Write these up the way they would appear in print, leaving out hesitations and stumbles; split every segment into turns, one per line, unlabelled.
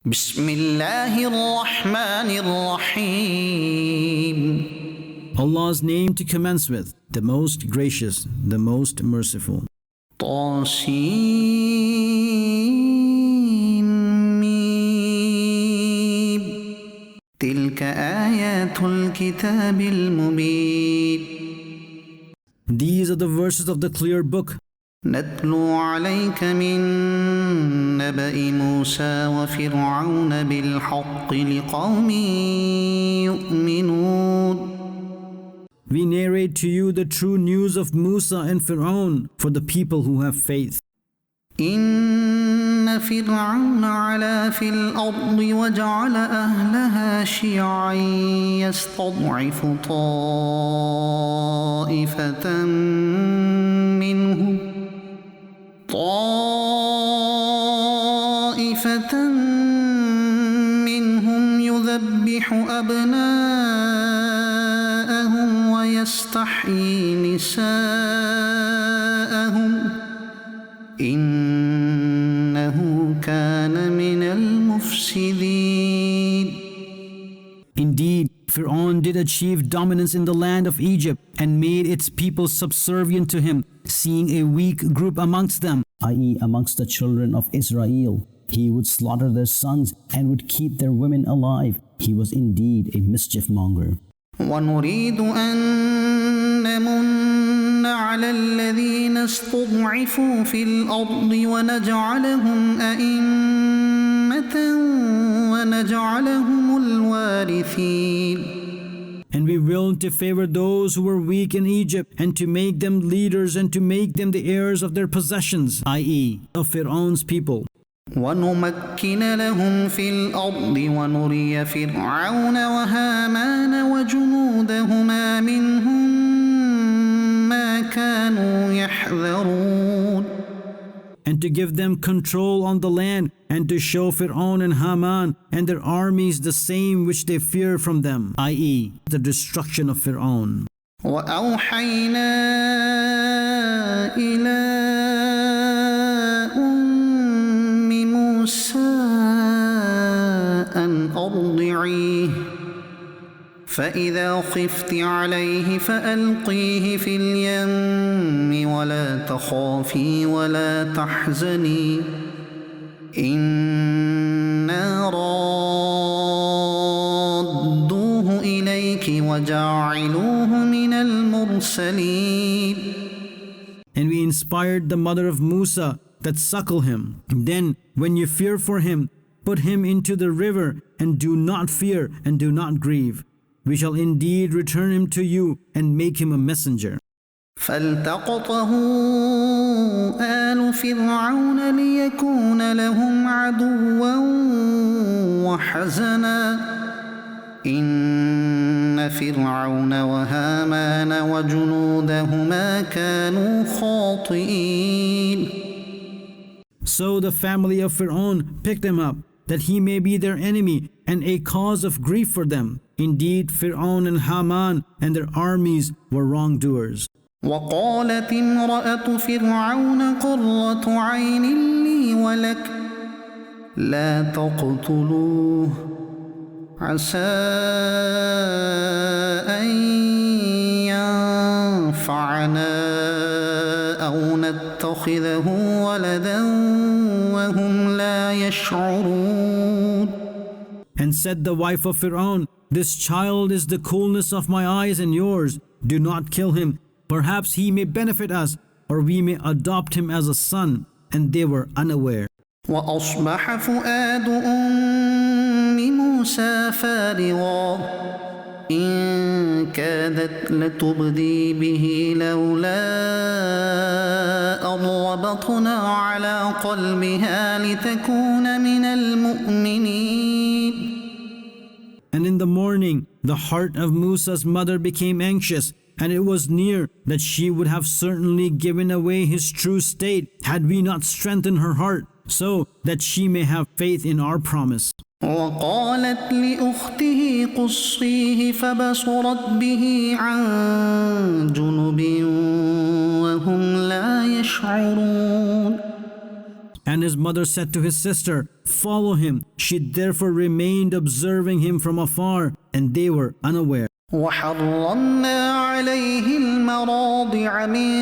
بسم الله الرحمن الرحيم.
Allah's name to commence with, the most gracious, the most merciful.
طاسيم تلك آيات الكتاب المبين.
These are the verses of the clear book.
نتلو عليك من نبأ موسى وفرعون بالحق لقوم يؤمنون.
We narrate to you the true news of Musa and Fir'aun for the people who have faith.
إن فرعون علا في الأرض وجعل أهلها شيعا يستضعف طائفة منهم يذبح أبناءهم ويستحيي نساءهم إنه كان من المفسدين.
Indeed, Fir'aun did achieve dominance in the land of Egypt and made its people subservient to him, seeing a weak group amongst them, i.e. amongst the children of Israel. He would slaughter their sons and would keep their women alive. He was indeed a mischief monger.
ونريد أن نمن على الذين استضعفوا في الأرض ونجعلهم أئمة ونجعلهم الوارثين.
And we will to favor those who were weak in Egypt and to make them leaders and to make them the heirs of their possessions, i.e. of Fir'aun's people.
ونمكن لهم في الأرض ونري فرعون وهامان وجنودهما منهم ما كانوا يحذرون.
And to give them control on the land and to show Fir'aun and Haman and their armies the same which they fear from them, i.e. the destruction of Fir'aun.
وأوحينا إلى أن أرضعيه فإذا خفت عليه فألقيه في اليم ولا تخافي ولا تحزني إنا رادوه إليك وجاعلوه من المرسلين.
And we inspired the mother of Musa that suckle him. Then, when you fear for him, put him into the river, and do not fear and do not grieve. We shall indeed return him to you and make him a messenger.
فالتقطه آل فرعون ليكون لهم عدوا وحزنا إن فرعون وهامان وجنودهما كانوا خاطئين.
So the family of Fir'aun picked him up, that he may be their enemy and a cause of grief for them. Indeed, Fir'aun and Haman and their armies were wrongdoers.
وقالت امرأة فرعون قرة عين لي ولك لا تقتلوه عسى أن ينفعنا أو نتخذه ولدا وهم لا يشعرون.
And said the wife of Fir'aun, this child is the coolness of my eyes and yours. Do not kill him. Perhaps he may benefit us, or we may adopt him as a son. And they were unaware.
وأصبح فؤاد أم موسى فارغا إن كادت لتبدي به لولا أن ربطنا على قلبها لتكون من المؤمنين.
And in the morning, the heart of Musa's mother became anxious, and it was near that she would have certainly given away his true state had we not strengthened her heart, so that she may have faith in our promise.
وقالت لأخته قصيه فبصرت به عن جنب وهم لا يشعرون.
And his mother said to his sister, "Follow him." She therefore remained observing him from afar, and they were unaware.
وحرمنا عليه المراضع من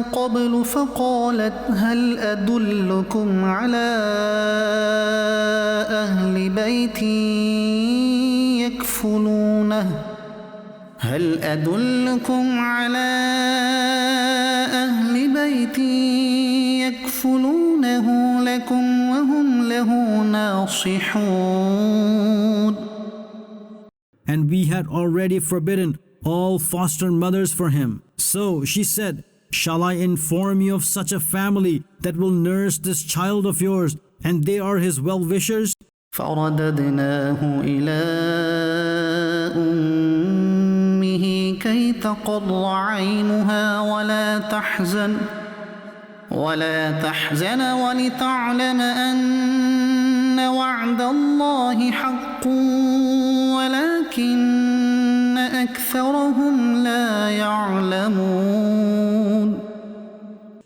قبل فقالت هل أدلكم على أهل بيت يكفلونه لكم وهم له ناصحون.
And we had already forbidden all foster mothers for him. So she said, "Shall I inform you of such a family that will nurse this child of yours, and they are his well-wishers?"
فرددناه إلى أمه كي تقر عينها ولا تحزن ولتعلم أن وعد الله حق ولكن أكثرهم لا يعلمون.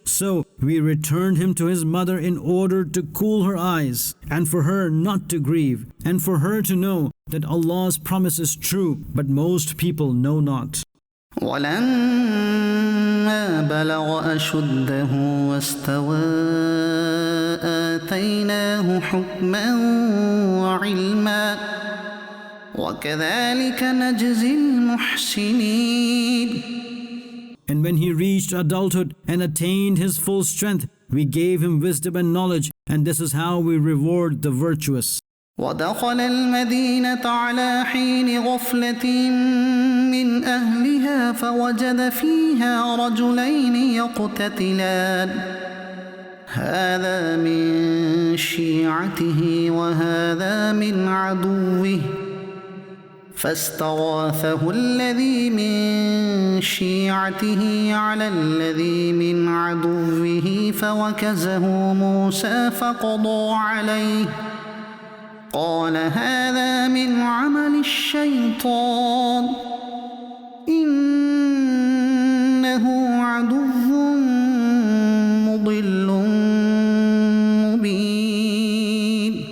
So we returned him to his mother in order to cool her eyes, and for her not to grieve, and for her to know that Allah's promise is true, but most people know not.
ولما بلغ أشده واستوى آتيناه حكما وعلما وكذلك نجزي المحسنين.
And when he reached adulthood and attained his full strength, we gave him wisdom and knowledge, and this is how we reward the virtuous.
ودخل المدينة على حين غفلة من أهلها فوجد فيها رجلين يقتتلان هذا من شيعته وهذا من عدوه فاستغاثه الذي من شيعته على الذي من عدوه فوكزه موسى فقضى عليه قال هذا من عمل الشيطان إنه عدو مضل مبين.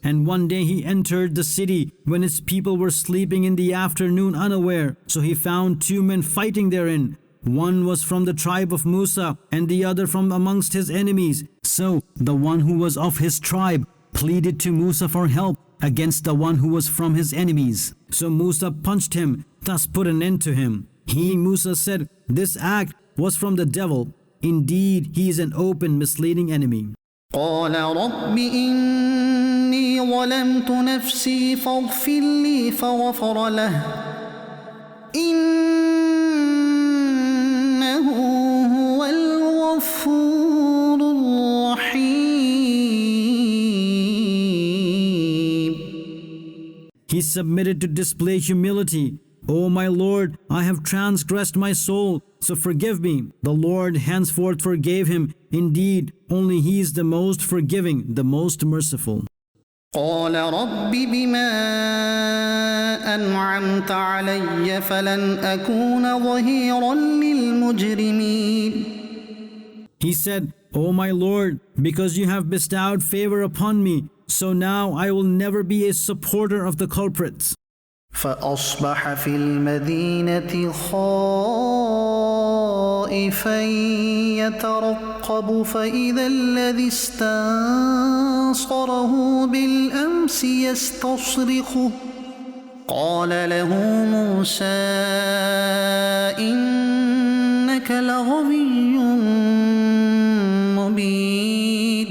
And one day he entered the city when its people were sleeping in the afternoon unaware. So he found two men fighting therein. One was from the tribe of Musa and the other from amongst his enemies. So the one who was of his tribe pleaded to Musa for help against the one who was from his enemies. So Musa punched him, thus put an end to him. He, Musa, said, "This act was from the devil. Indeed, he is an open misleading enemy."
قال رب إني ظلمت نفسي فاغفر لي فغفر له إنه هو الغفور الرحيم.
He submitted to display humility. "O my Lord, I have transgressed my soul, so forgive me." The Lord henceforth forgave him. Indeed, only He is the most forgiving, the most merciful.
قال رب بما أنعمت علي فلن أكون ظهيرا للمجرمين.
He said, "O my Lord, because you have bestowed favor upon me, so now I will never be a supporter of the culprits."
فأصبح في المدينة خائفا يترقب فإذا الذي استنصره بالأمس يستصرخه قال له موسى إنك لغوي مبين.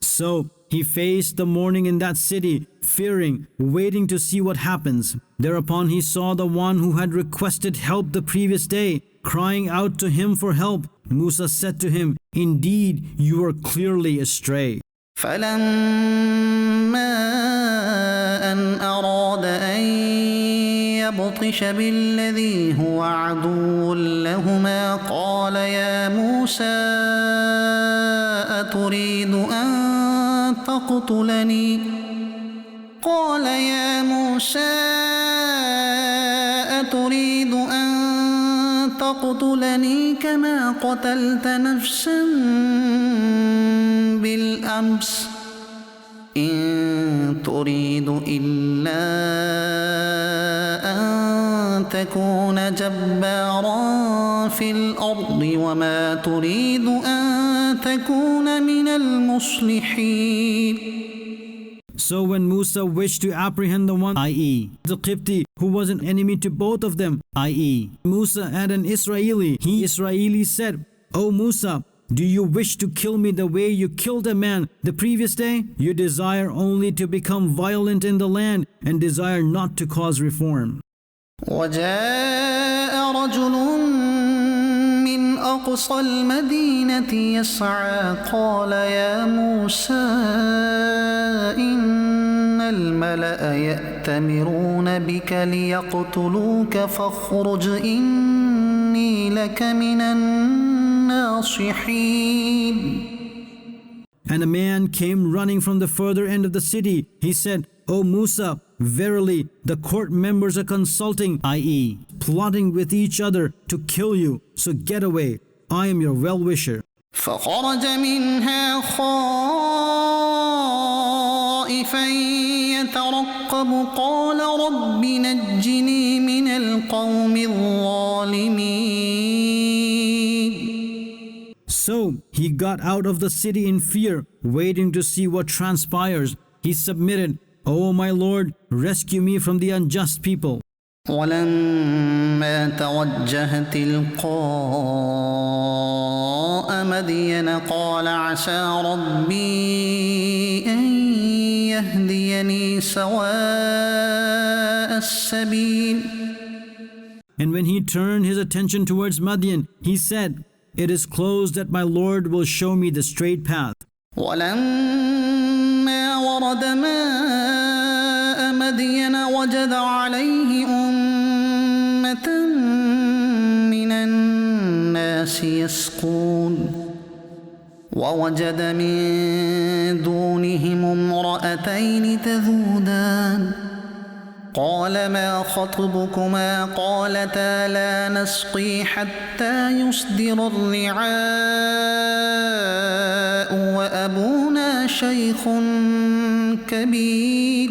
So he faced the morning in that city, fearing, waiting to see what happens. Thereupon he saw the one who had requested help the previous day, crying out to him for help. Musa said to him, "Indeed, you are clearly astray."
فلما أن أراد أن يبطش بالذي هو عدو لهما قال يا موسى أتريد أن تقتلني كما قتلت نفسا بالأمس إن تريد إلا أن تكون جبارا في الأرض وما تريد أن تكون من المصلحين.
So when Musa wished to apprehend the one, i.e. the Qibti, who was an enemy to both of them, i.e. Musa and an Israeli, Israeli said, O Musa, do you wish to kill me the way you killed a man the previous day? You desire only to become violent in the land and desire not to cause reform.
وجاء رجل من أقصى المدينة يسعى قال يا موسى إن الملأ يأتمرون بك ليقتلوك فاخرج إني لك من الناصحين.
And a man came running from the further end of the city. He said, O Musa, verily the court members are consulting, i.e. plotting with each other to kill you. So get away. I am your well-wisher.
فخرج منها خائفا يترقب قال رب نجني من القوم الظالمين.
So he got out of the city in fear, waiting to see what transpires. He submitted, O my Lord, rescue me from the unjust people.
ولما توجه تلقاء مدين قال عسى ربي أن يهديني سواء السبيل.
And when he turned his attention towards Madian, he said, It is close that my Lord will show me the straight path.
ولما ورد ماء مدين وجد عليه أمة من الناس يسقون ووجد من دونهم امرأتين تذودان قال ما خطبكما قالتا لا نسقي حتى يصدر الرعاء وأبونا شيخ كبير.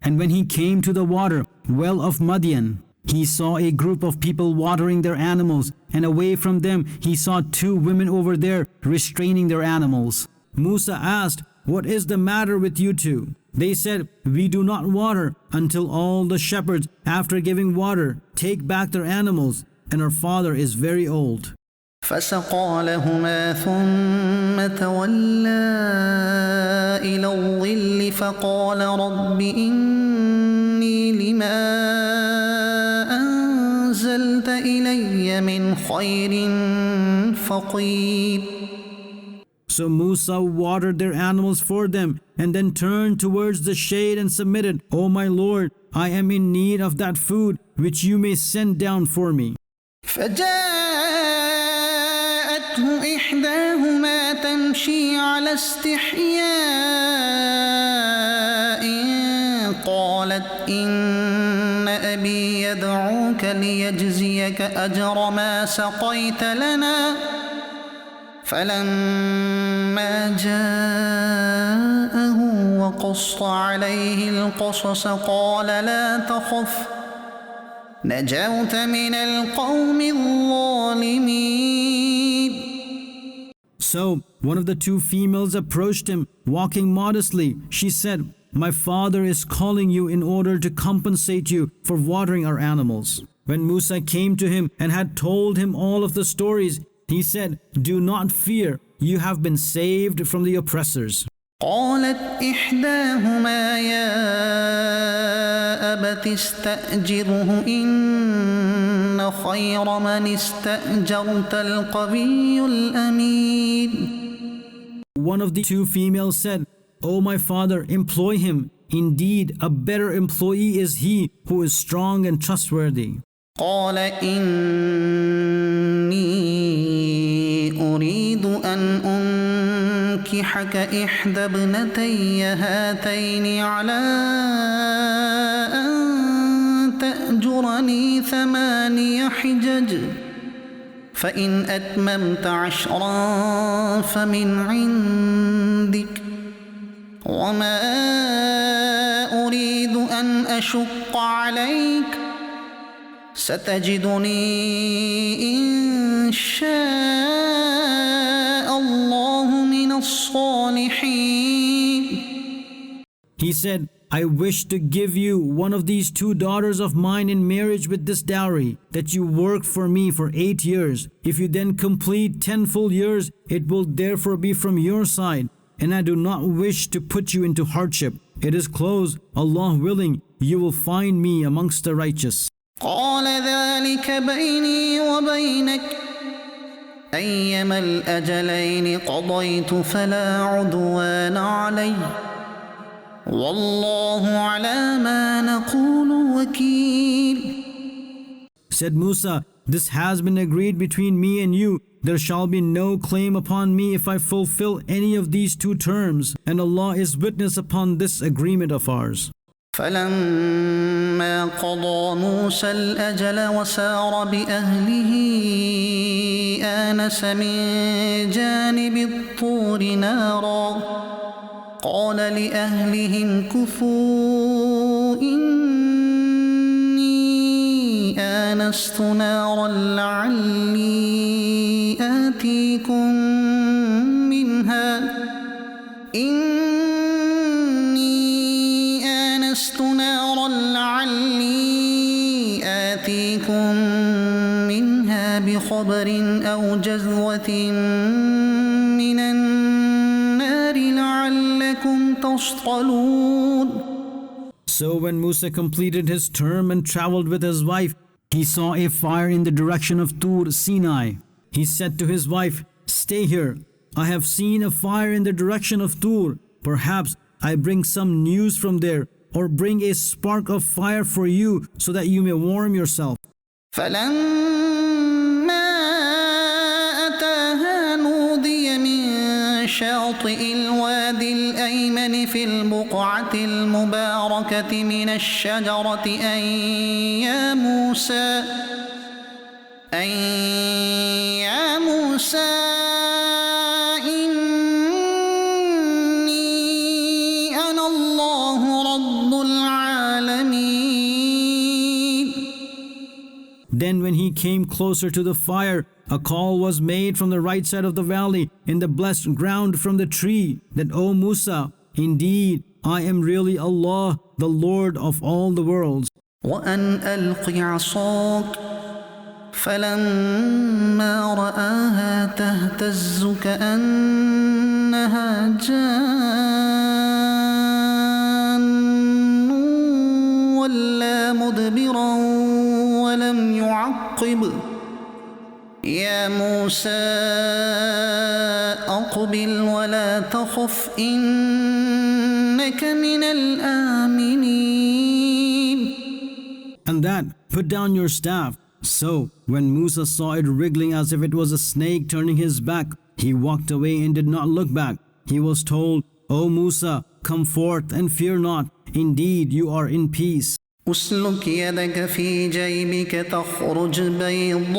And when he came to the water well of Madian, he saw a group of people watering their animals, and away from them he saw two women over there restraining their animals. Musa asked, What is the matter with you two? They said, We do not water until all the shepherds, after giving water, take back their animals, and our father is very old.
فسقى لهما ثم تولى إلى الظل فقال رب إني لما أنزلت إلي من خير فقير.
So Musa watered their animals for them, and then turned towards the shade and submitted, O my Lord, I am in need of that food which you may send down for me.
فجاءته إحداهما تمشي على استحياء قالت إن أبي يدعوك ليجزيك أجر ما سقيت لنا. فلما جاءه وقص عليه القصص قال لا تخف نجوت من القوم الظالمين.
So one of the two females approached him, walking modestly. She said, My father is calling you in order to compensate you for watering our animals. When Musa came to him and had told him all of the stories, he said, Do not fear, you have been saved from the oppressors.
قالت إحداهما يا أبت استأجره إن خير من استأجرت القوي الأمين.
One of the two females said, O my father, employ him. Indeed, a better employee is he who is strong and trustworthy.
قال إني أريد أن أنكحك إحدى ابنتي هاتين على أن تأجرني 8 حجج فإن أتممت 10 فمن عندك وما أريد أن أشق عليك ستجدني إن شاء الله من الصالحين.
He said, I wish to give you one of these 2 daughters of mine in marriage with this dowry, that you work for me for 8 years. If you then complete 10 full years, it will therefore be from your side. And I do not wish to put you into hardship. It is close, Allah willing, you will find me amongst the righteous.
قال ذلك بيني وبينك أيما الأجلين قضيت فلا عدوان علي والله على ما نقول وكيل.
Said Musa, this has been agreed between me and you. There shall be no claim upon me if I fulfill any of these 2 terms, and Allah is witness upon this agreement of ours.
فلما قضى موسى الأجل وسار بأهله آنس من جانب الطور نارا قال لأهلهم كثوا إني آنست نارا لعلي آتيكم منها بخبر أو جذوة من النار لعلكم تصطلون.
So when Musa completed his term and traveled with his wife, he saw a fire in the direction of Tur Sinai. He said to his wife, "Stay here. I have seen a fire in the direction of Tur. Perhaps I bring some news from there, or bring a spark of fire for you so that you may warm yourself."
فلما أتاها نودي من شاطئ الوادي الأيمن في البقعة المباركة من الشجرة أن يا موسى إني أنا الله رب العالمين.
Then when he came closer to the fire, a call was made from the right side of the valley in the blessed ground from the tree, that, "O Musa, indeed I am really Allah, the Lord of all the worlds."
وأن ألق عصاك فلما رآها تهتز كأنها جان ولا مدبرا ولم يعقب يا موسى أقبل ولا تخف إنك من الآمنين.
And that, "Put down your staff." So when Musa saw it wriggling as if it was a snake turning his back, he walked away and did not look back. He was told, "O Musa, come forth and fear not. Indeed, you are in peace."
أسلك يدك في جيبك تخرج بيضاء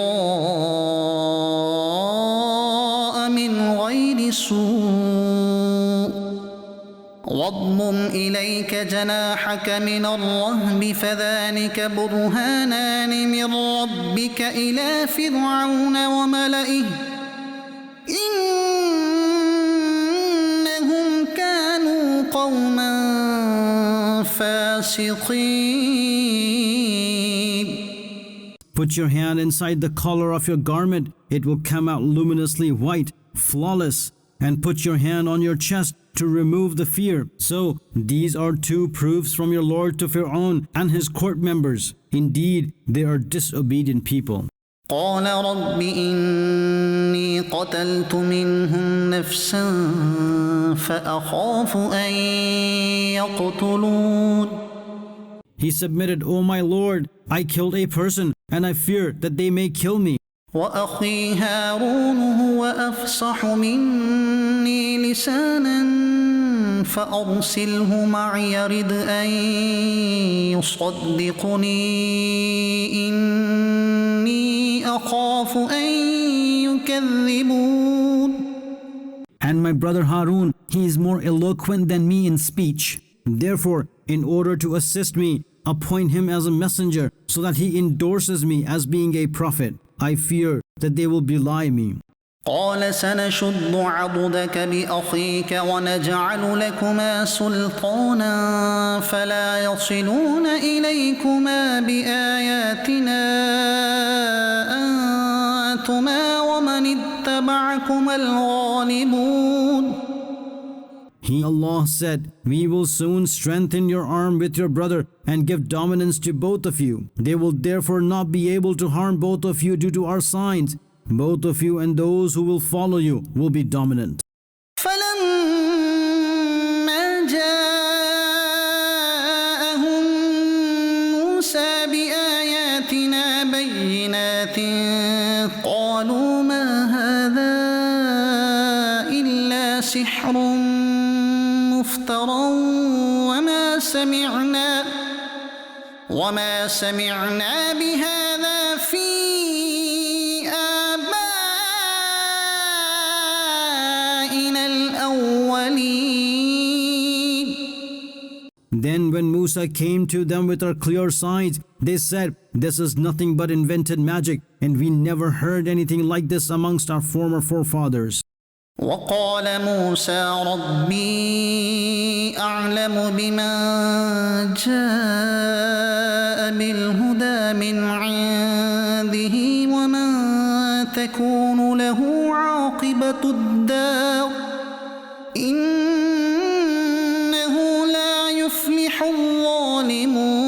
من غير سوء واضمم إليك جناحك من الرهب فذلك برهانان من ربك إلى فرعون وملئه إنهم كانوا قوما فاسقين.
Put your hand inside the collar of your garment. It will come out luminously white, flawless. And put your hand on your chest to remove the fear. So these are 2 proofs from your Lord to Pharaoh and his court members. Indeed, they are disobedient people.
قال رب إني قتلت منهم نفسا فأخاف أن يقتلون.
He submitted, "O my Lord, I killed a person and I fear that they may kill me."
وأخي هارون هو أفصح مني لسانا فأرسله معي يرد أن يصدقني إني أخاف أن تكذبون.
And my brother Harun, he is more eloquent than me in speech. Therefore, in order to assist me, appoint him as a messenger so that he endorses me as being a prophet. I fear that they will belie me.
قال سنشد عضدك بأخيك ونجعل لكما سلطانا فلا يصلون إليكما بآياتنا أنتما ومن اتبعكما الغالبون.
He, Allah, said, we will soon strengthen your arm with your brother and give dominance to both of you. They will therefore not be able to harm both of you due to our signs. Both of you and those who will follow you will be dominant.
فلما جاءهم موسى بآياتنا بينات قالوا ما هذا إلا سحر مفترى وما سمعنا بهذا في آبائنا الأولين.
Then when Musa came to them with our clear signs, they said, this is nothing but invented magic, and we never heard anything like this amongst our former forefathers.
وقال موسى ربي أعلم بمن جاء بالهدى من عنده ومن تكون له عاقبة الدار إنه لا يفلح الظالمون.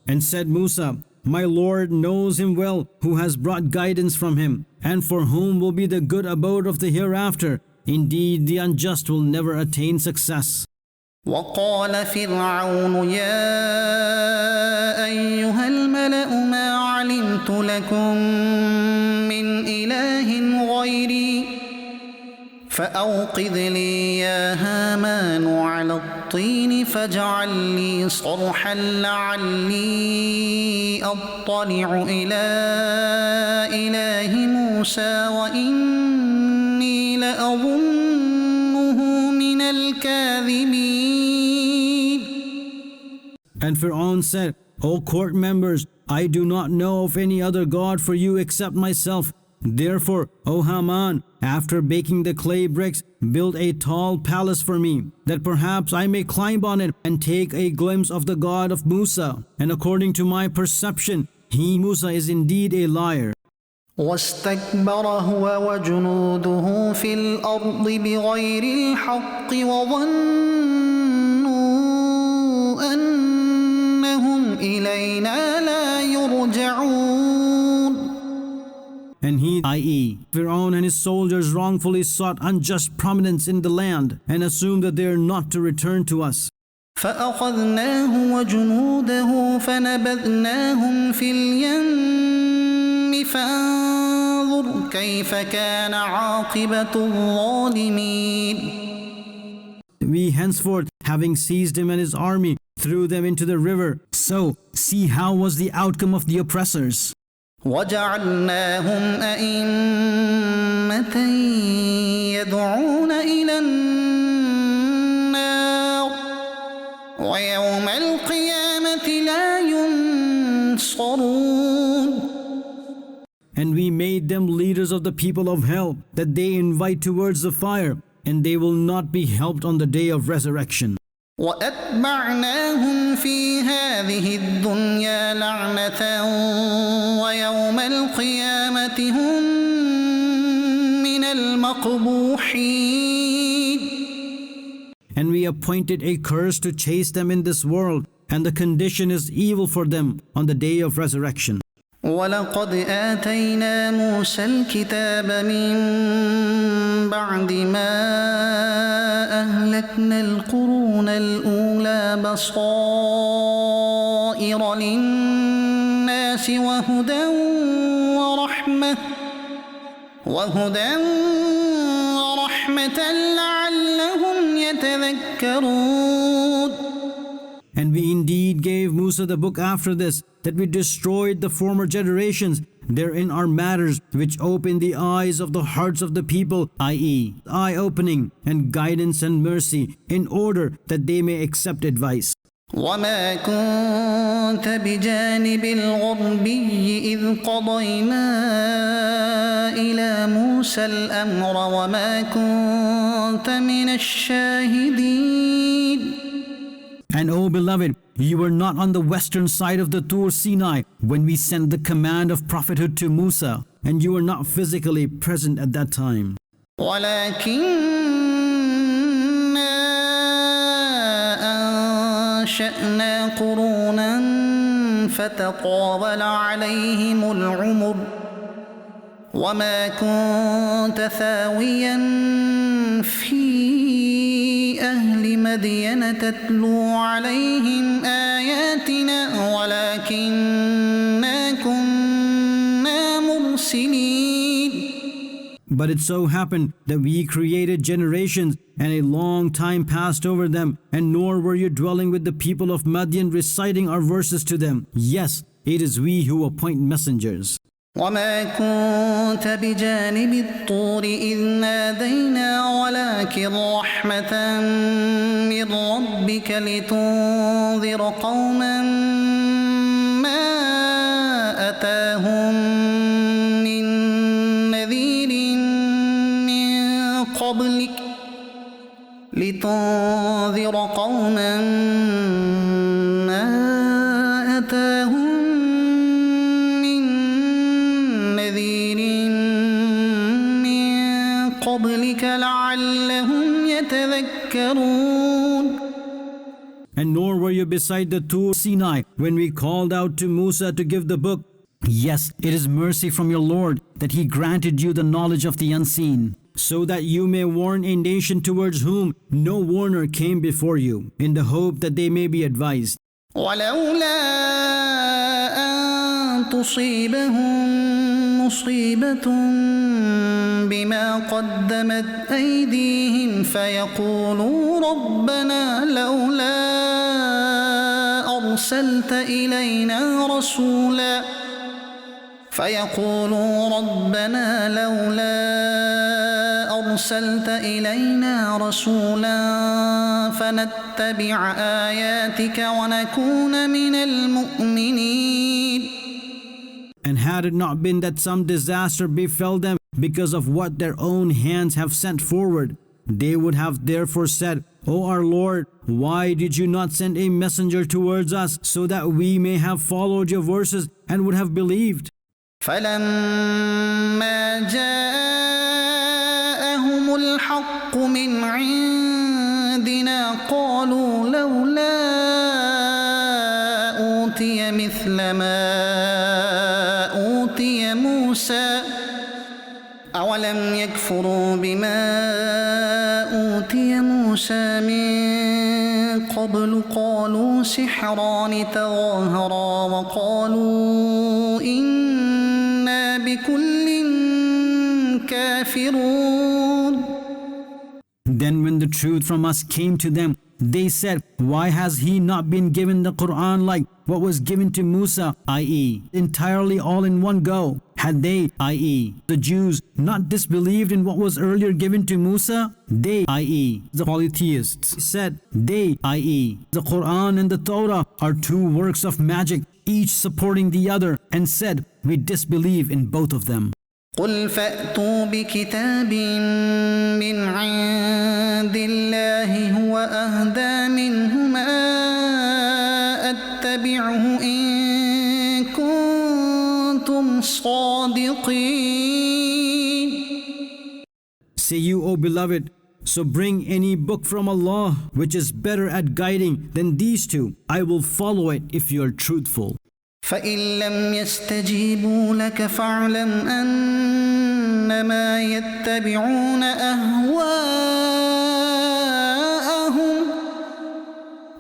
And said Musa, my Lord knows him well who has brought guidance from him, and for whom will be the good abode of the hereafter. Indeed, the unjust will never attain success.
وقال فرعون يا أيها الملأ ما علمت لكم من إله غيري فأوقذ لي يا هامان على الطين فاجعل لي صرحا لعلي أطلع إلى إله موسى وإني لأظنه من الكاذبين.
And Pharaoh said, O court members, I do not know of any other God for you except myself. Therefore, O Haman, after baking the clay bricks, build a tall palace for me, that perhaps I may climb on it and take a glimpse of the God of Musa. And according to my perception, he, Musa, is indeed a liar.
واستكبر هو وجنوده في الأرض بغير الحق وظنوا أنهم إلينا لا يرجعون.
And he, i.e., Pharaoh and his soldiers wrongfully sought unjust prominence in the land and assumed that they are not to return to us.
فأخذناه وجنوده فنبذناهم في اليم فانظر كيف كان عاقبة الظالمين.
We henceforth, having seized him and his army, threw them into the river. So, see how was the outcome of the oppressors.
وجعلناهم أئمة يدعون إلى النار ويوم القيامة لا ينصرون.
And we made them leaders of the people of hell, that they invite towards the fire, and they will not be helped on the day of resurrection.
وأتبعناهم في هذه الدنيا لعنة ويوم القيامة هم من المقبوحين.
And we appointed a curse to chase them in this world, and the condition is evil for them on the day of resurrection.
ولقد آتينا موسى الكتاب من بعد ما أهلكنا القرون الأولى بصائر للناس وهدى ورحمة لعلهم يتذكرون.
And we indeed gave Musa the book after this, that we destroyed the former generations. Therein are matters which open the eyes of the hearts of the people, i.e., eye-opening and guidance and mercy, in order that they may accept advice.
وما كنت بجانب الغربي إذ قضينا إلى موسى الأمر وما كنت من الشاهدين.
And O beloved, you were not on the western side of the Tur Sinai when we sent the command of prophethood to Musa, and you were not physically present at that time.
أنشأنا قرونا فتطاول عليهم العمر وما كنت ثاويا في أهل مدين تتلو عليهم آياتنا ولكننا كنا مرسلين.
But it so happened that we created generations, and a long time passed over them, and nor were you dwelling with the people of Madian reciting our verses to them. Yes, it is we who appoint messengers.
وما كنت بجانب الطور إذ نادينا ولكن رحمة من ربك لتنذر قوما ما أتاهم من نذير من قبلك لتنذر قوما ما أتاهم قبلك لعلهم يتذكرون.
And nor were you beside the Tur Sinai when we called out to Musa to give the book. Yes, it is mercy from your Lord that He granted you the knowledge of the unseen, so that you may warn a nation towards whom no warner came before you, in the hope that they may be advised.
ولولا أن تصيبهم مصيبة بما قدمت أيديهم فيقولوا ربنا لولا أرسلت إلينا رسولا فنتبع آياتك ونكون من المؤمنين.
And had it not been that some disaster befell them because of what their own hands have sent forward, they would have therefore said, O our Lord, why did you not send a messenger towards us so that we may have followed your verses and would have believed?
فلما جاءهم الحق من عندنا قالوا لولا أوتي مثل ما أوتي موسى أولم يكفروا بما أوتي موسى من قبل قالوا سحران تظاهرا وقالوا إنا بكل كافرون.
Then when the truth from us came to them, they said, why has he not been given the Quran like what was given to Musa, i.e., entirely all in one go? Had they, i.e., the Jews, not disbelieved in what was earlier given to Musa? They, i.e., the polytheists, said, they, i.e., the Quran and the Torah, are two works of magic, each supporting the other, and said, we disbelieve in both of them.
قل فأتوا بكتاب من عند الله هو أهدى منهما أتبعه إن كنتم صادقين.
Say you, O beloved, so bring any book from Allah which is better at guiding than these two. I will follow it if you are truthful.
فإن لم يستجيبوا لك فاعلم أنما يتبعون أهواءهم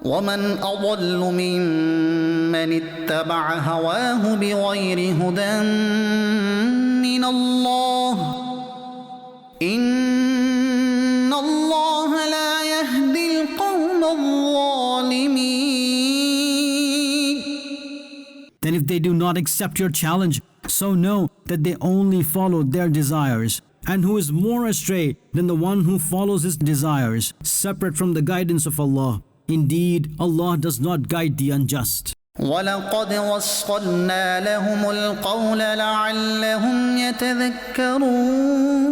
ومن أضل ممن اتبع هواه بغير هدى من الله إن الله لا يهدي القوم الظالمين.
than if they do not accept your challenge. So know that they only follow their desires. And who is more astray than the one who follows his desires, separate from the guidance of Allah? Indeed, Allah does not guide the unjust.
وَلَقَدْ وَصَّلْنَا لَهُمُ الْقَوْلَ لَعَلَّهُمْ يَتَذَكَّرُونَ.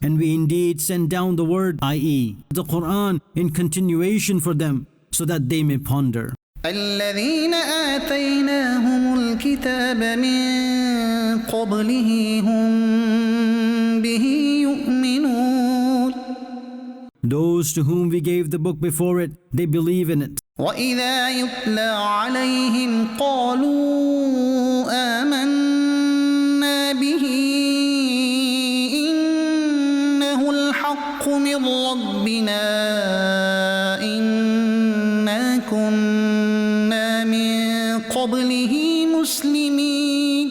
And we indeed send down the word, i.e., the Quran, in continuation for them, so that they may ponder.
الَّذِينَ آتَيْنَاهُمُ الْكِتَابَ مِنْ قَبْلِهِ هُمْ بِهِ يُؤْمِنُونَ.
Those to whom we gave the book before it, they believe in it.
وَإِذَا يُتْلَى عَلَيْهِمْ قَالُوا آمَنَّا بِهِ إِنَّهُ الْحَقُّ مِنْ رَبِّنَا إِنَّا كُنَّا مِنْ قَبْلِهِ مُسْلِمِينَ.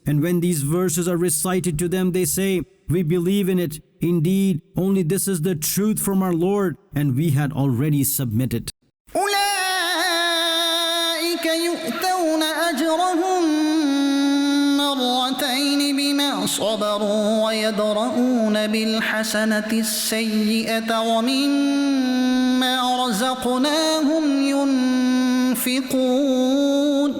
And when these verses are recited to them, they say, we believe in it. Indeed, only this is the truth from our Lord, and we had already submitted.
أولئك يؤتون أجرهم مرتين بما صبروا ويدرؤون بالحسنة السيئة ومما رزقناهم ينفقون.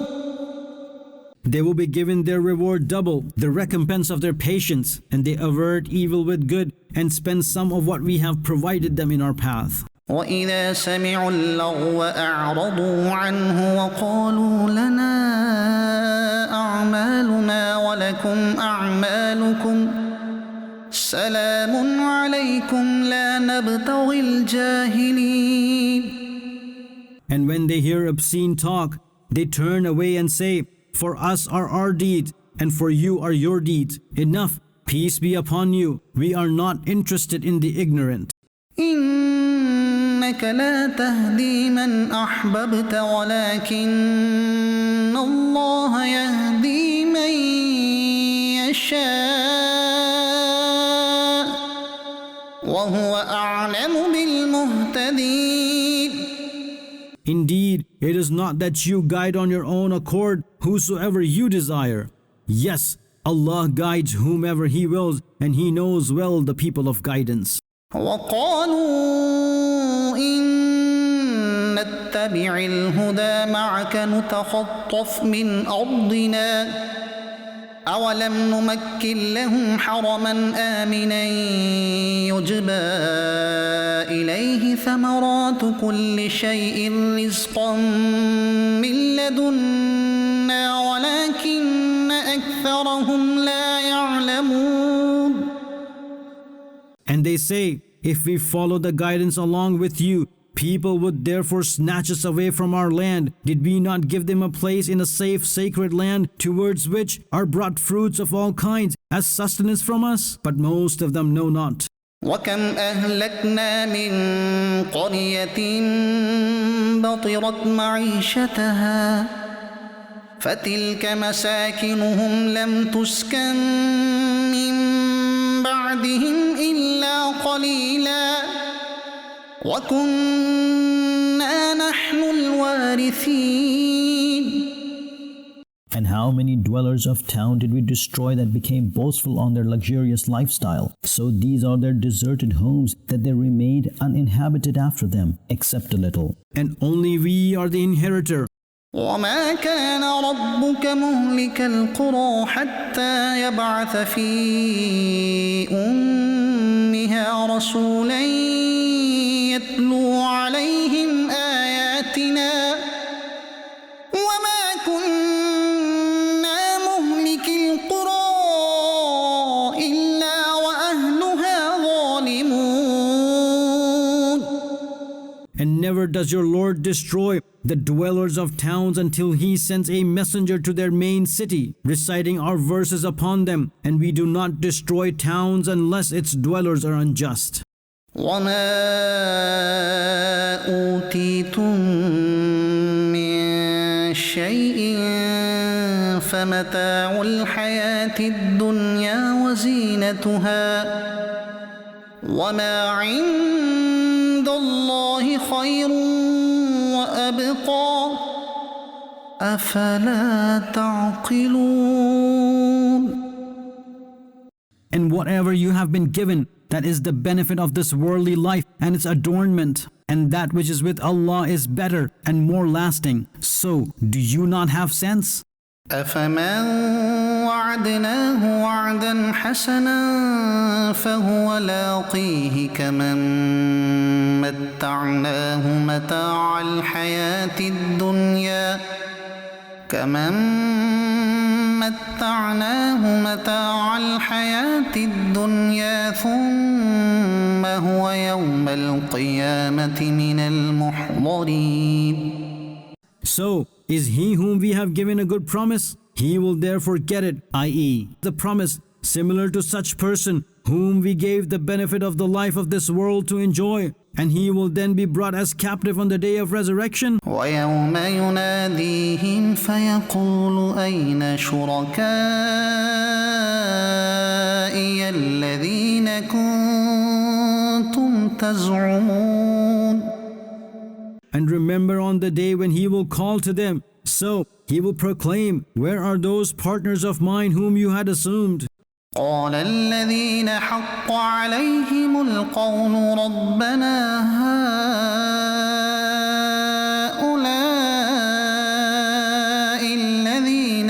They will be given their reward double, the recompense of their patience, and they avert evil with good and spend some of what we have provided them in our path.
وَإِذَا سَمِعُوا اللَّغْوَ أَعْرَضُوا عَنْهُ وَقَالُوا لَنَا أَعْمَالُنَا وَلَكُمْ أَعْمَالُكُمْ سَلَامٌ عَلَيْكُمْ لَا نَبْتَغِي الْجَاهِلِينَ.
And when they hear obscene talk, they turn away and say, for us are our deeds, and for you are your deeds. Enough, peace be upon you. We are not interested in the ignorant.
إنك لا تهدي من أحببت ولكن الله يهدي من يشاء وهو أعلم بالمهتدين.
Indeed, it is not that you guide on your own accord whosoever you desire. Yes, Allah guides whomever He wills, and He knows well the people of guidance.
وقالوا إن نتبع الهدى معك نتخطف من أرضنا أولم نمكن لهم حرما آمنا يجبى إليه ثمرات كل شيء رزقا من لدنا ولكن أكثرهم لا يعلمون.
And they say, if we follow the guidance along with you, people would therefore snatch us away from our land. Did we not give them a place in a safe, sacred land towards which are brought fruits of all kinds as sustenance from us? But most of them know not.
وكم أهلكنا من قرية بطرت معيشتها فتلك مساكنهم لم تسكن من بعدهم إلا قليلا وكنا نحن الوارثين.
And how many dwellers of town did we destroy that became boastful on their luxurious lifestyle? So these are their deserted homes that they remained uninhabited after them, except a little.
And only we are the inheritor.
وما كان ربك مهلك القرى حتى يبعث في أمها رسولا يتلو عليهم آياتنا وما كنا مهلك القرى إلا وأهلها ظالمون.
And never does your Lord destroy the dwellers of towns until He sends a messenger to their main city, reciting our verses upon them, and we do not destroy towns unless its dwellers are unjust.
وما أوتيتم من شيء فمتاع الحياة الدنيا وزينتها وما عند الله خير وأبقى أفلا تعقلون.
And whatever you have been given, that is the benefit of this worldly life and its adornment, and that which is with Allah is better and more lasting. So, do you not have sense?
أفمن وعدناه وعدا حسنا فهو لاقيه كمن متعناه متاع الحياة الدنيا ثم هو يوم القيامة من المحضرين.
So, is he whom we have given a good promise? He will therefore get it, i.e., the promise similar to such person whom we gave the benefit of the life of this world to enjoy, and he will then be brought as captive on the day of resurrection.
ويوم يناديهم فيقول أين شركائي الذين كنتم تزعمون.
And remember on the day when he will call to them, so he will proclaim, where are those partners of mine whom you had assumed?
قال الذين حق عليهم القول ربنا هؤلاء الذين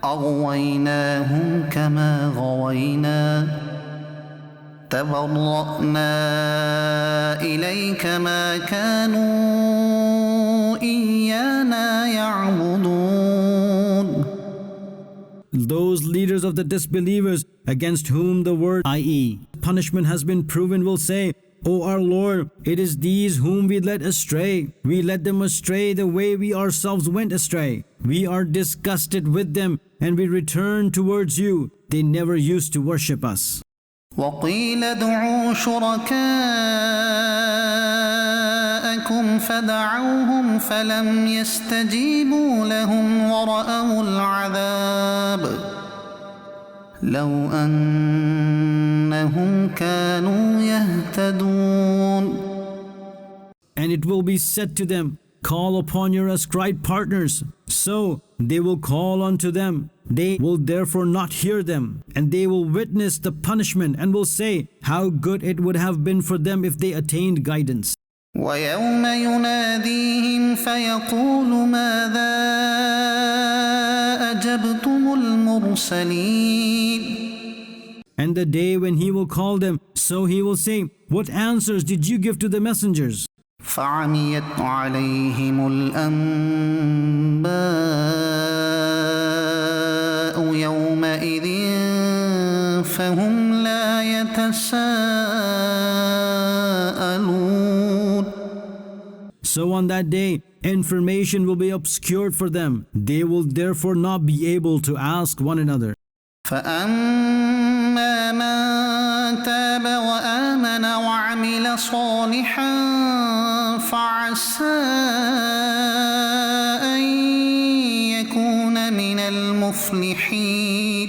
أغويناهم كما غوينا تبرأنا إليك ما كانوا إيانا يعبدون.
Those leaders of the disbelievers against whom the word, i.e., punishment has been proven, will say, O our Lord, it is these whom we led astray. We led them astray the way we ourselves went astray. We are disgusted with them and we return towards you. They never used to worship us.
وقيل ادعوا شركاءكم فدعوهم فلم يستجيبوا لهم ورأوا العذاب لو أنهم كانوا يهتدون.
And it will be said to them, call upon your ascribed partners. So they will call unto them. They will therefore not hear them, and they will witness the punishment and will say, how good it would have been for them if they attained guidance.
ويوم يناديهم فيقول ماذا أجبتم المرسلين.
And the day when he will call them, so he will say, what answers did you give to the messengers?
فعميت عليهم الأنباء يومئذ فهم لا يتساءلون.
So on that day, information will be obscured for them. They will therefore not be able to ask one another.
فأما من تاب وآمن وعمل صالحا فعسى أن يكون من المفلحين.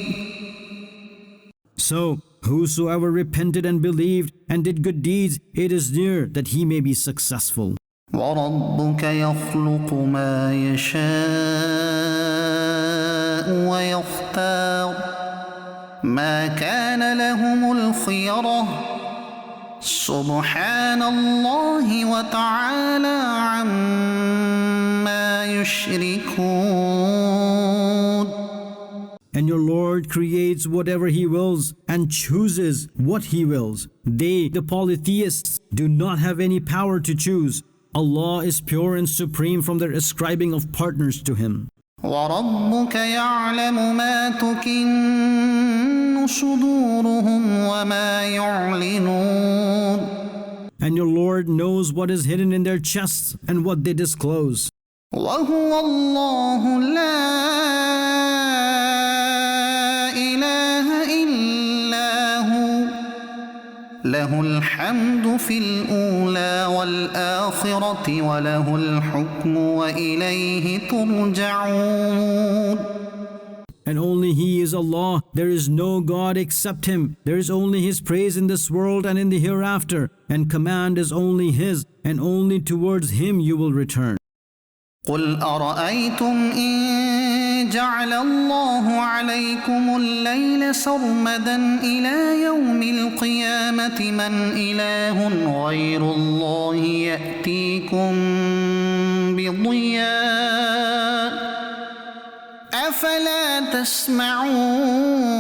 So, whosoever repented and believed and did good deeds, it is near that he may be successful.
وربك يخلق ما يشاء ويختار ما كان لهم الخيرة سبحان الله وتعالى عما يشركون.
And your Lord creates whatever He wills and chooses what He wills. They, the polytheists, do not have any power to choose. Allah is pure and supreme from their ascribing of partners to Him.
وربك يعلم ما تكن صدورهم وما يعلنون.
And your Lord knows what is hidden in their chests and what they disclose.
وهو الله لا إله إلا هو له الحمد في الأولى والآخرة وله الحكم وإليه ترجعون.
And only He is Allah. There is no God except Him. There is only His praise in this world and in the hereafter. And command is only His, and only towards Him you will return.
قل أرأيتم إن جعل الله عليكم الليل سرمدا إلى يوم القيامة من إله غير الله يأتيكم بضياء أفلا تسمعون.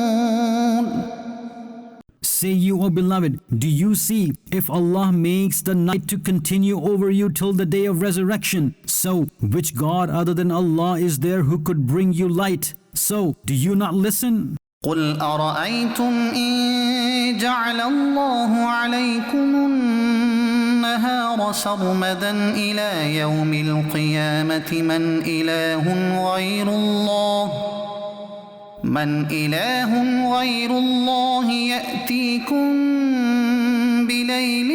Say you, O beloved, do you see, if Allah makes the night to continue over you till the day of resurrection, so which God other than Allah is there who could bring you light? So do you not listen?
قل أرأيتم إن جعل الله عليكم النهار سرمدا إلى يوم القيامة من إله غير الله يأتيكم بليل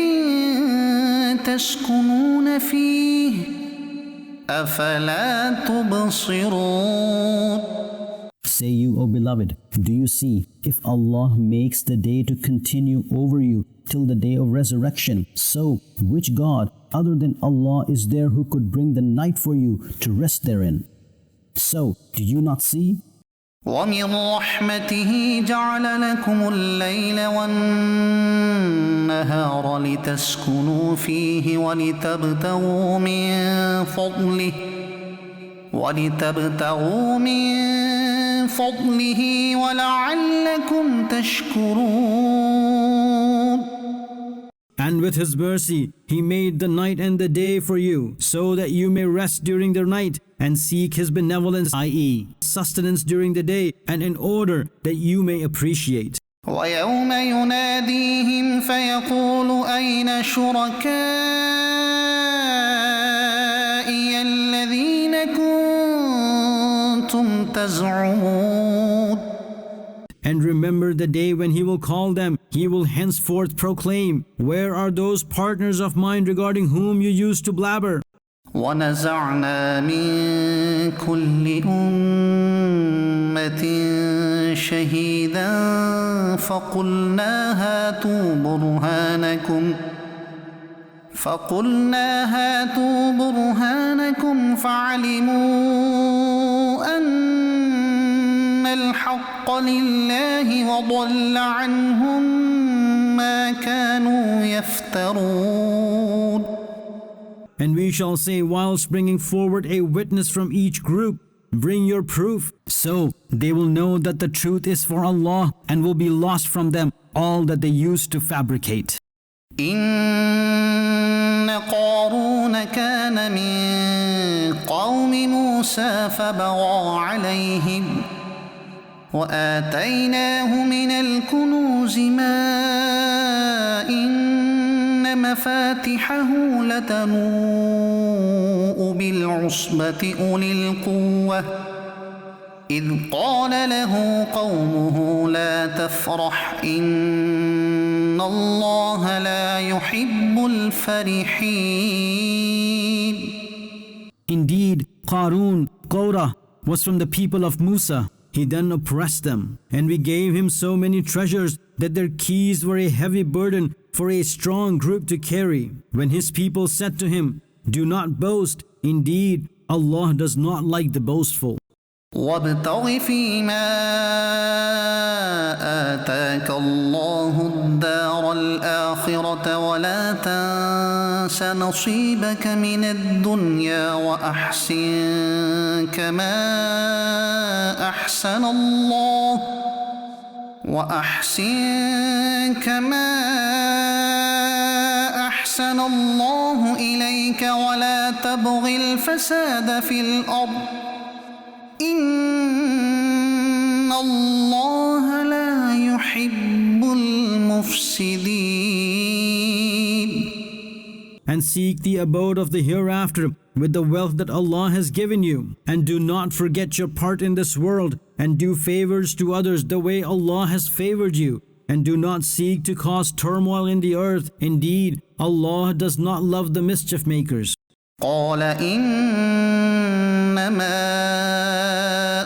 تسكنون فيه أفلا تبصرون.
Say you, O beloved, do you see, if Allah makes the day to continue over you till the day of resurrection, so which God other than Allah is there who could bring the night for you to rest therein? So do you not see?
ومن رحمته جعل لكم الليل والنهار لتسكنوا فيه ولتبتغوا من فضله ولعلكم تشكرون.
And with His mercy, He made the night and the day for you, so that you may rest during the night and seek His benevolence, i.e., sustenance during the day, and in order that you may appreciate.
ويوم يناديهم فيقول أين شركائي الذين كنتم تزعمون.
And remember the day when He will call them, He will henceforth proclaim, where are those partners of mine regarding whom you used to blabber?
ونزعنا من كل أمة شهيدا فقلنا هاتوا برهانكم فعلموا أن الحق لله وضل عنهم ما كانوا يفترون.
And we shall say, whilst bringing forward a witness from each group, bring your proof. So they will know that the truth is for Allah, and will be lost from them all that they used to fabricate.
إن قارون كان من قوم موسى فبغى عليهم وآتيناه من الكنوز ما إن مفاتحه لتنوء بالعصبة أولي القوة إذ قال له قومه لا تفرح إن الله لا يحب الفرحين.
Indeed, Qarun, Korah, was from the people of Musa. He then oppressed them, and we gave him so many treasures that their keys were a heavy burden for a strong group to carry. When his people said to him, "Do not boast, indeed, Allah does not like the boastful."
وابتغ فيما آتاك الله الدار الآخرة ولا تنس نصيبك من الدنيا وأحسن كما أحسن الله إليك ولا تبغ الفساد في الأرض إن الله لا يحب المفسدين.
And seek the abode of the hereafter with the wealth that Allah has given you. And do not forget your part in this world, and do favors to others the way Allah has favored you. And do not seek to cause turmoil in the earth. Indeed, Allah does not love the mischief makers.
قال إنما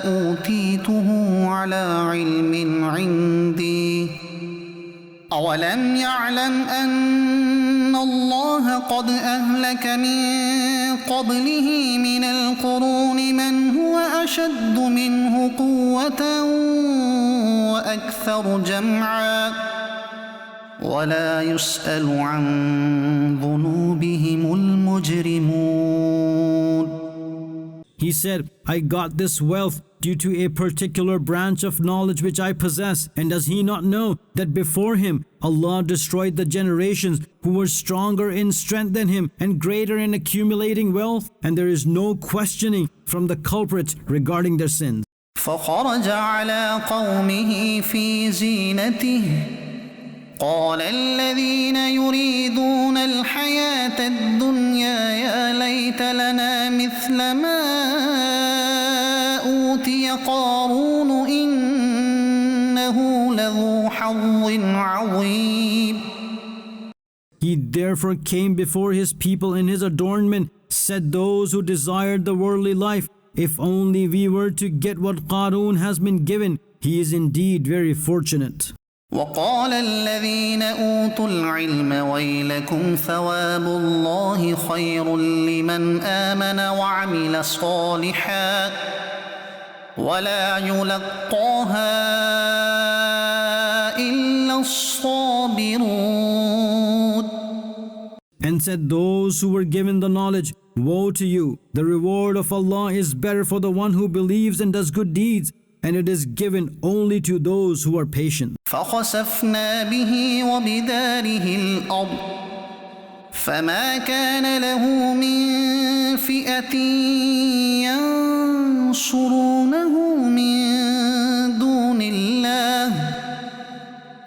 أوتيته على علم عندي أولم يعلم أن الله قد أهلك من قبله من القرون من هو أشد منه قوة وأكثر جمعا ولا يسأل عن ذنوبهم المجرمون.
He said, I got this wealth due to a particular branch of knowledge which I possess. And does he not know that before him, Allah destroyed the generations who were stronger in strength than him and greater in accumulating wealth? And there is no questioning from the culprits regarding their sins.
فخرج على قومه في زينته قال الذين يريدون الحياة الدنيا يا ليت لنا مثل ما أوتي قارون إنه لذو حظ عظيم.
He therefore came before his people in his adornment, said those who desired the worldly life, if only we were to get what Qarun has been given, he is indeed very fortunate.
وقال الذين أوتوا العلم ويلكم ثواب الله خير لمن آمن وعمل صالحا ولا يلقاها إلا الصابرون.
And said those who were given the knowledge, woe to you, the reward of Allah is better for the one who believes and does good deeds, and it is given only to those who are patient.
فخسفنا به وبداره الأرض فما كان له من فئة ينصرونه من دون الله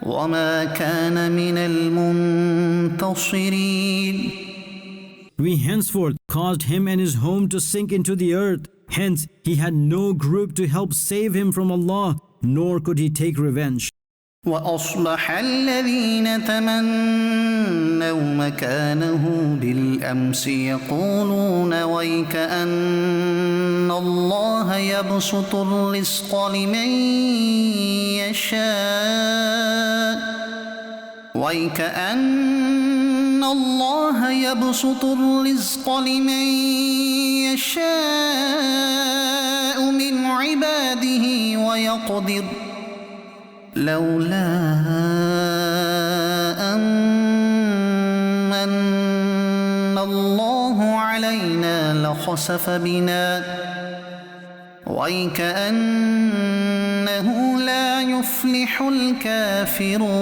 وما كان من المنتصرين.
We henceforth caused him and his home to sink into the earth. Hence, he had no group to help save him from Allah, nor could he take revenge.
وأصبح الذين تمنوا مكانه بالأمس يقولون ويك أن الله يبسط الرزق لمن يشاء ويكأن الله يبسط الرزق لمن يشاء من عباده ويقدر لولا أن الله علينا لخسف بنا ويكأنه لا يفلح الكافرون.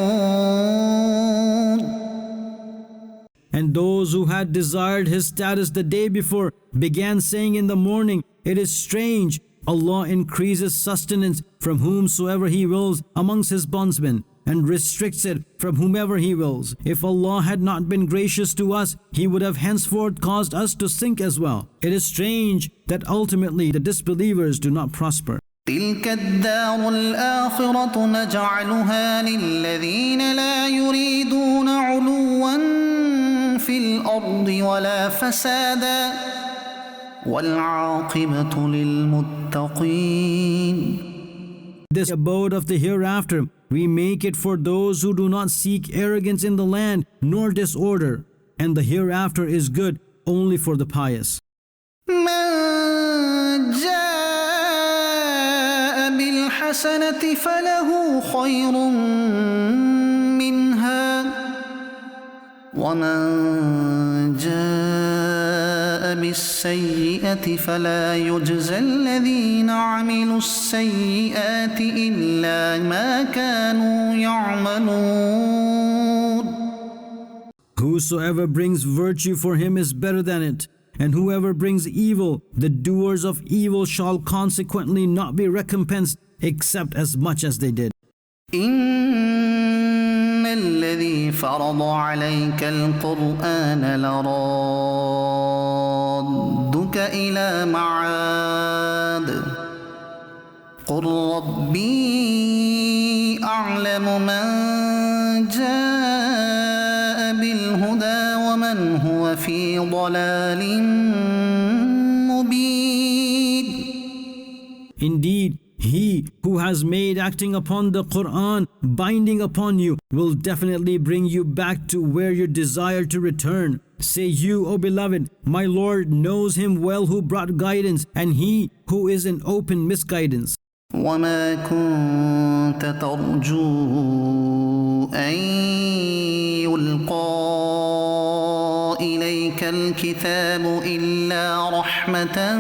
And those who had desired his status the day before began saying in the morning, it is strange, Allah increases sustenance from whomsoever He wills amongst His bondsmen and restricts it from whomever He wills. If Allah had not been gracious to us, He would have henceforth caused us to sink as well. It is strange that ultimately the disbelievers do not prosper.
تلك الدار الآخرة نجعلها للذين لا يريدون علوا في الأرض ولا فسادا والعاقبة للمتقين.
This abode of the hereafter, we make it for those who do not seek arrogance in the land nor disorder, and the hereafter is good only for the pious.
من جاء بالحسنة فله خير منها ومن جاء بالسيئة فلا يجزى الذين عملوا السيئات إلا ما كانوا يعملون.
Whosoever brings virtue for him is better than it, and whoever brings evil, the doers of evil shall consequently not be recompensed except as much as they did.
إن الذي فرض عليك القرآن لرادك إلى معاد قل ربي أعلم من جاء بالهدى ومن هو في ضلال مبين.
Indeed, He who has made acting upon the Quran binding upon you will definitely bring you back to where you desire to return. Say you, O beloved, my Lord knows him well who brought guidance and he who is in open misguidance.
وما كنت ترجو أن يلقى إليك الكتاب إلا رحمة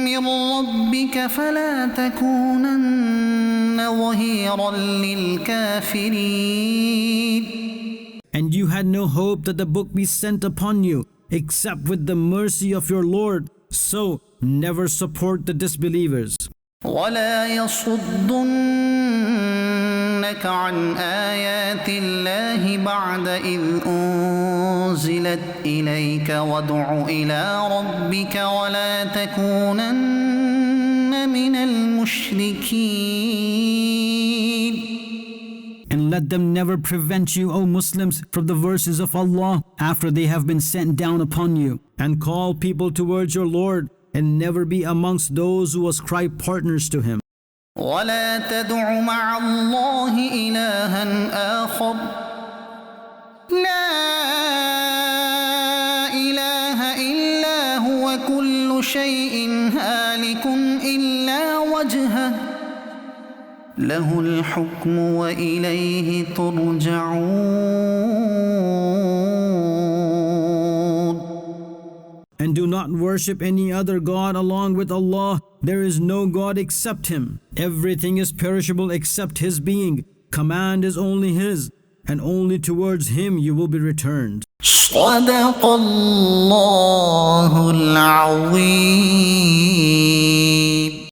من ربك فلا تكونن ظهيرا للكافرين.
And you had no hope that the book be sent upon you, except with the mercy of your Lord. So never support the disbelievers.
ولا يصدنك عن آيات الله بعد إذ أنزلت إليك وادع إلى ربك ولا تكونن من المشركين.
And let them never prevent you, O Muslims, from the verses of Allah after they have been sent down upon you. And call people towards your Lord, and never be amongst those who ascribe partners to Him.
ولا تدع مع الله إلها آخر لا إله إلا هو كل شيء هالك إلا وجهه له الحكم وإليه ترجعون.
And do not worship any other God along with Allah. There is no God except Him. Everything is perishable except His being. Command is only His, and only towards Him you will be returned.
صدق الله العظيم.